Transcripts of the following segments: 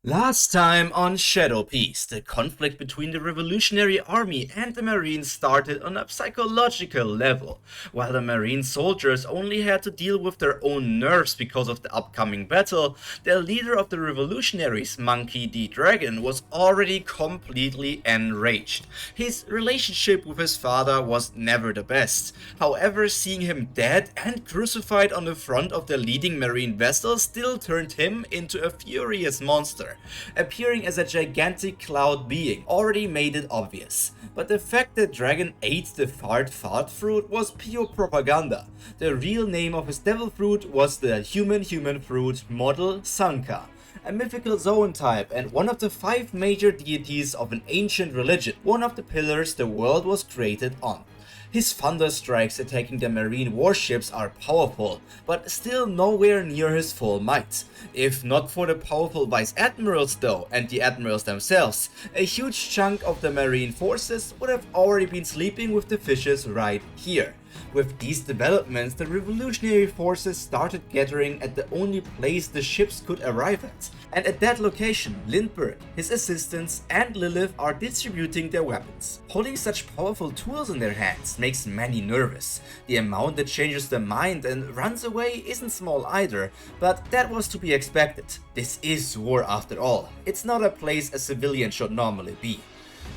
Last time on Shadow Peace, the conflict between the Revolutionary Army and the Marines started on a psychological level. While the Marine soldiers only had to deal with their own nerves because of the upcoming battle, the leader of the revolutionaries, Monkey D. Dragon, was already completely enraged. His relationship with his father was never the best. However, seeing him dead and crucified on the front of the leading Marine vessel still turned him into a furious monster. Appearing as a gigantic cloud being already made it obvious, but the fact that Dragon ate the fart fruit was pure propaganda. The real name of his devil fruit was the human fruit model Sanka, a mythical Zoan type and one of the 5 major deities of an ancient religion, one of the pillars the world was created on. His thunder strikes attacking the marine warships are powerful, but still nowhere near his full might. If not for the powerful vice admirals though, and the admirals themselves, a huge chunk of the marine forces would have already been sleeping with the fishes right here. With these developments, the revolutionary forces started gathering at the only place the ships could arrive at. And at that location, Lindbergh, his assistants, and Lilith are distributing their weapons. Holding such powerful tools in their hands makes many nervous. The amount that changes their mind and runs away isn't small either, but that was to be expected. This is war after all. It's not a place a civilian should normally be.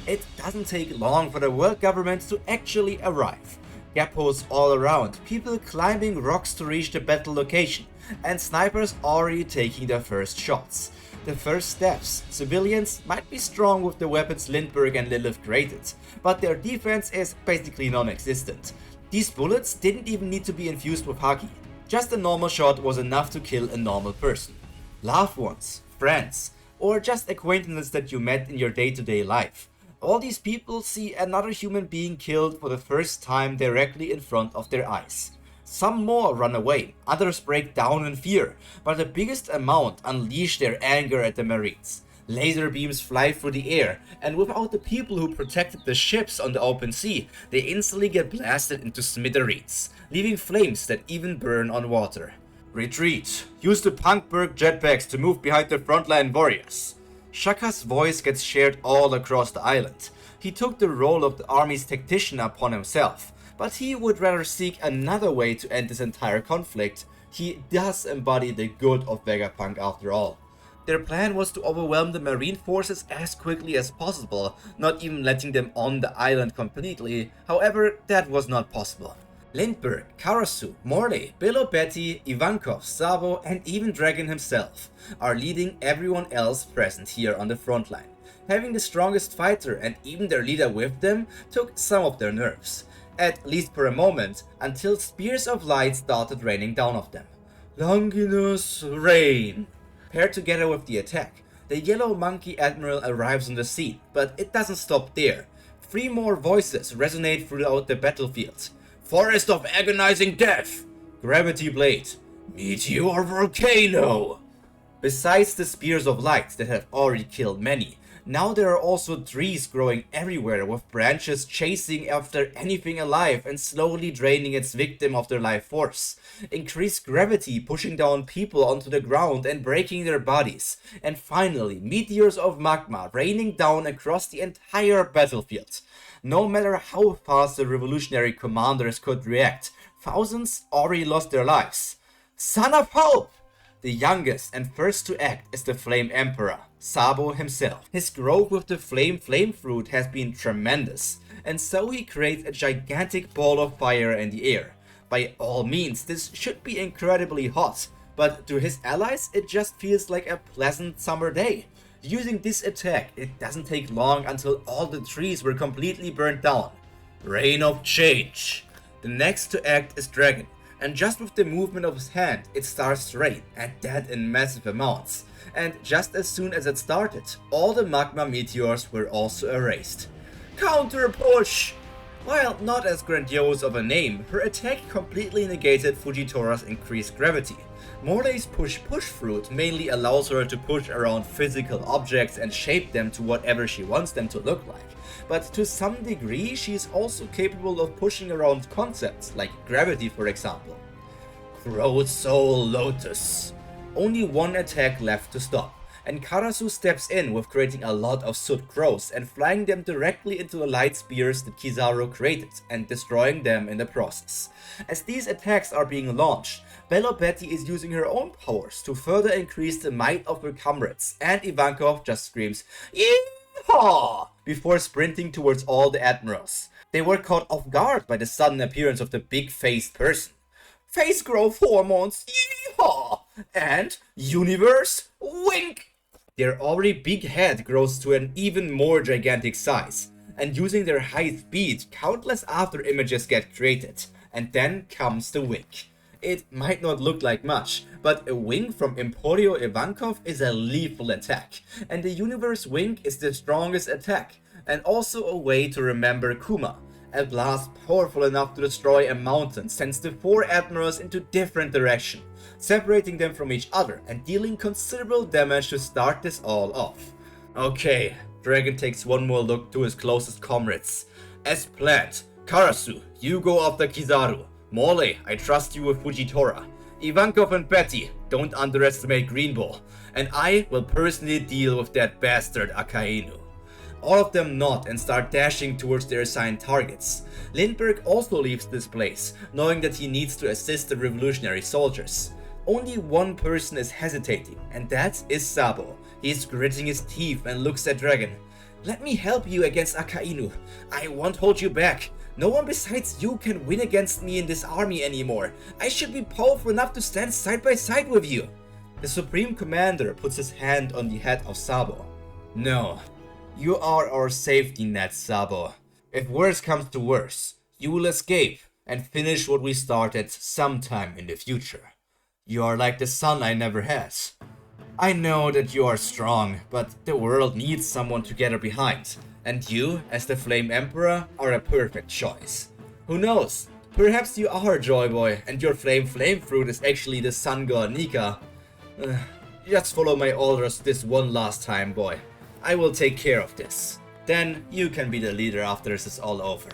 It doesn't take long for the world government to actually arrive. Gappos all around, people climbing rocks to reach the battle location, and snipers already taking their first shots. The first steps, civilians might be strong with the weapons Lindbergh and Lilith created, but their defense is basically non-existent. These bullets didn't even need to be infused with Haki. Just a normal shot was enough to kill a normal person. Loved ones, friends, or just acquaintances that you met in your day-to-day life. All these people see another human being killed for the first time directly in front of their eyes. Some more run away, others break down in fear, but the biggest amount unleash their anger at the Marines. Laser beams fly through the air, and without the people who protected the ships on the open sea, they instantly get blasted into smithereens, leaving flames that even burn on water. Retreat! Use the Punkberg jetpacks to move behind the frontline warriors. Shaka's voice gets shared all across the island. He took the role of the army's tactician upon himself, but he would rather seek another way to end this entire conflict. He does embody the good of Vegapunk after all. Their plan was to overwhelm the marine forces as quickly as possible, not even letting them on the island completely. However, that was not possible. Lindbergh, Karasu, Morley, Bilo Betty, Ivankov, Savo, and even Dragon himself are leading everyone else present here on the front line. Having the strongest fighter and even their leader with them took some of their nerves, at least for a moment, until spears of light started raining down of them. Longinus rain. Paired together with the attack, the Yellow Monkey Admiral arrives on the scene, but it doesn't stop there. 3 more voices resonate throughout the battlefield. Forest of agonizing death! Gravity blade! Meteor volcano! Besides the spears of light that have already killed many, now there are also trees growing everywhere with branches chasing after anything alive and slowly draining its victim of their life force. Increased gravity pushing down people onto the ground and breaking their bodies. And finally, meteors of magma raining down across the entire battlefield. No matter how fast the revolutionary commanders could react, thousands already lost their lives. Son of Hope! The youngest and first to act is the Flame Emperor, Sabo himself. His growth with the flame fruit has been tremendous, and so he creates a gigantic ball of fire in the air. By all means, this should be incredibly hot, but to his allies it just feels like a pleasant summer day. Using this attack, it doesn't take long until all the trees were completely burnt down. Reign of Change. The next to act is Dragon, and just with the movement of his hand, it starts to rain, and that in massive amounts. And just as soon as it started, all the magma meteors were also erased. Counter push! While not as grandiose of a name, her attack completely negated Fujitora's increased gravity. Morley's push fruit mainly allows her to push around physical objects and shape them to whatever she wants them to look like. But to some degree, she is also capable of pushing around concepts, like gravity for example. Crow Soul Lotus. Only one attack left to stop, and Karasu steps in with creating a lot of soot crows and flying them directly into the light spears that Kizaru created and destroying them in the process. As these attacks are being launched, Belo Betty is using her own powers to further increase the might of her comrades, and Ivankov just screams "Yeehaw!" before sprinting towards all the admirals. They were caught off guard by the sudden appearance of the big-faced person. Face growth hormones, yeehaw! And universe, wink! Their already big head grows to an even more gigantic size, and using their high speed, countless after images get created, and then comes the wink. It might not look like much, but a wink from Emporio Ivankov is a lethal attack, and the universe wink is the strongest attack, and also a way to remember Kuma. A blast powerful enough to destroy a mountain sends the 4 admirals into different directions, separating them from each other and dealing considerable damage to start this all off. Okay, Dragon takes one more look to his closest comrades. As planned, Karasu, you go after Kizaru. Morley, I trust you with Fujitora. Ivankov and Betty, don't underestimate Greenball. And I will personally deal with that bastard Akainu. All of them nod and start dashing towards their assigned targets. Lindbergh also leaves this place, knowing that he needs to assist the revolutionary soldiers. Only one person is hesitating, and that is Sabo. He is gritting his teeth and looks at Dragon. Let me help you against Akainu. I won't hold you back. No one besides you can win against me in this army anymore. I should be powerful enough to stand side by side with you. The Supreme Commander puts his hand on the head of Sabo. No. You are our safety net, Sabo. If worse comes to worse, you will escape and finish what we started sometime in the future. You are like the son I never had. I know that you are strong, but the world needs someone to get her behind, and you, as the Flame Emperor, are a perfect choice. Who knows? Perhaps you are Joy Boy, and your flame fruit is actually the sun god Nika. Just follow my orders this one last time, boy. I will take care of this. Then you can be the leader after this is all over.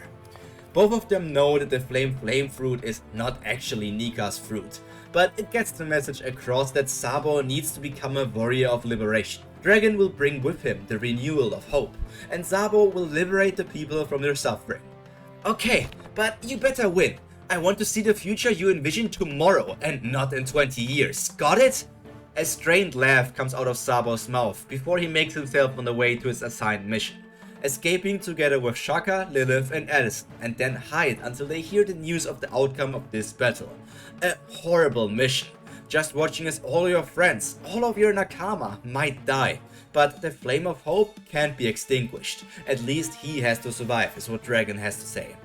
Both of them know that the flame fruit is not actually Nika's fruit, but it gets the message across that Sabo needs to become a warrior of liberation. Dragon will bring with him the renewal of hope, and Sabo will liberate the people from their suffering. Okay, but you better win. I want to see the future you envision tomorrow and not in 20 years. Got it? A strained laugh comes out of Sabo's mouth before he makes himself on the way to his assigned mission, escaping together with Shaka, Lilith and Addison, and then hide until they hear the news of the outcome of this battle. A horrible mission, just watching as all your friends, all of your Nakama, might die. But the flame of hope can't be extinguished, at least he has to survive, is what Dragon has to say.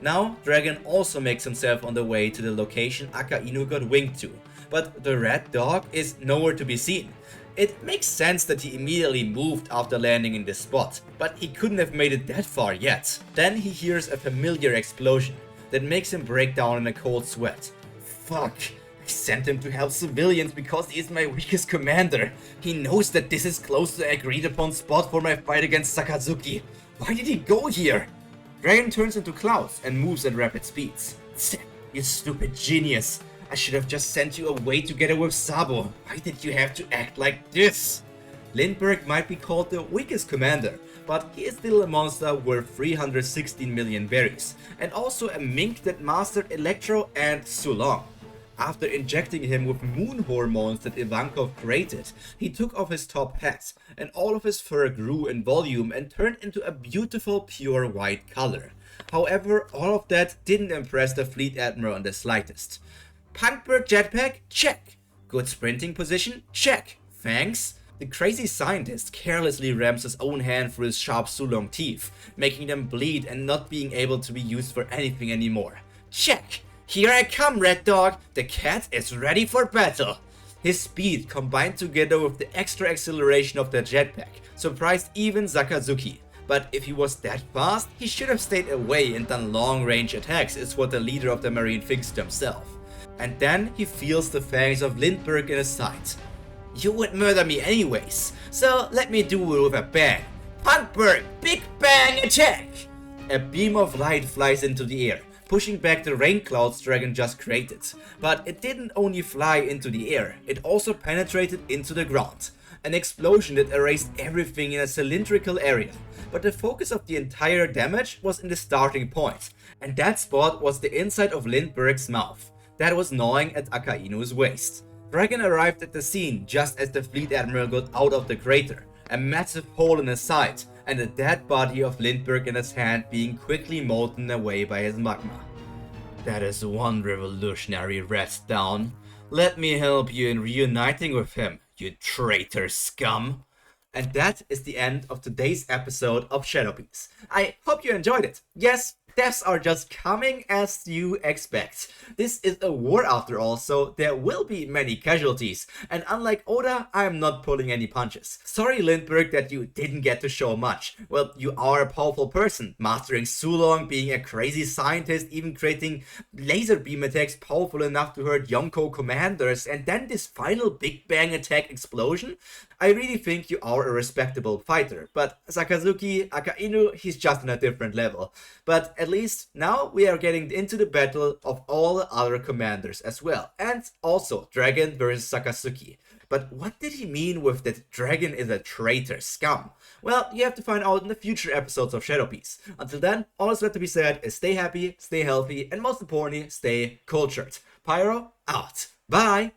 Now, Dragon also makes himself on the way to the location Akainu got winged to, but the red dog is nowhere to be seen. It makes sense that he immediately moved after landing in this spot, but he couldn't have made it that far yet. Then he hears a familiar explosion that makes him break down in a cold sweat. Fuck, I sent him to help civilians because he is my weakest commander. He knows that this is close to the agreed upon spot for my fight against Sakazuki. Why did he go here? Dragon turns into clouds and moves at rapid speeds. You stupid genius. I should have just sent you away together with Sabo. Why did you have to act like this? Lindbergh might be called the weakest commander, but he is still a monster worth 316 million berries, and also a mink that mastered Electro and Sulong. After injecting him with moon hormones that Ivankov created, he took off his top hat, and all of his fur grew in volume and turned into a beautiful pure white color. However, all of that didn't impress the Fleet Admiral in the slightest. Punkbird jetpack? Check. Good sprinting position? Check. Fangs? The crazy scientist carelessly rams his own hand through his sharp Sulong teeth, making them bleed and not being able to be used for anything anymore. Check. Here I come, Red Dog. The cat is ready for battle. His speed combined together with the extra acceleration of the jetpack surprised even Sakazuki. But if he was that fast, he should have stayed away and done long-range attacks, is what the leader of the Marine thinks to himself. And then he feels the fangs of Lindbergh in his side. You would murder me anyways, so let me do it with a bang. Punkbird, big bang attack! A beam of light flies into the air, pushing back the rain clouds Dragon just created. But it didn't only fly into the air, it also penetrated into the ground. an explosion that erased everything in a cylindrical area. But the focus of the entire damage was in the starting point, and that spot was the inside of Lindbergh's mouth, that was gnawing at Akainu's waist. Dragon arrived at the scene just as the fleet admiral got out of the crater, a massive hole in his side, and the dead body of Lindbergh in his hand being quickly molten away by his magma. That is one revolutionary rat down. Let me help you in reuniting with him, you traitor scum. And that is the end of today's episode of Shadowpeace. I hope you enjoyed it. Yes, deaths are just coming as you expect. This is a war after all, so there will be many casualties. And unlike Oda, I am not pulling any punches. Sorry Lindbergh that you didn't get to show much. Well, you are a powerful person, mastering Sulong, being a crazy scientist, even creating laser beam attacks powerful enough to hurt Yonko commanders, and then this final Big Bang attack explosion? I really think you are a respectable fighter, but Sakazuki, Akainu, he's just on a different level. But at least now we are getting into the battle of all the other commanders as well, and also Dragon versus Sakazuki. But what did he mean with that Dragon is a traitor scum? Well, you have to find out in the future episodes of Shadowpeace. Until then, all that's left to be said is stay happy, stay healthy, and most importantly, stay cultured. Pyro, out. Bye!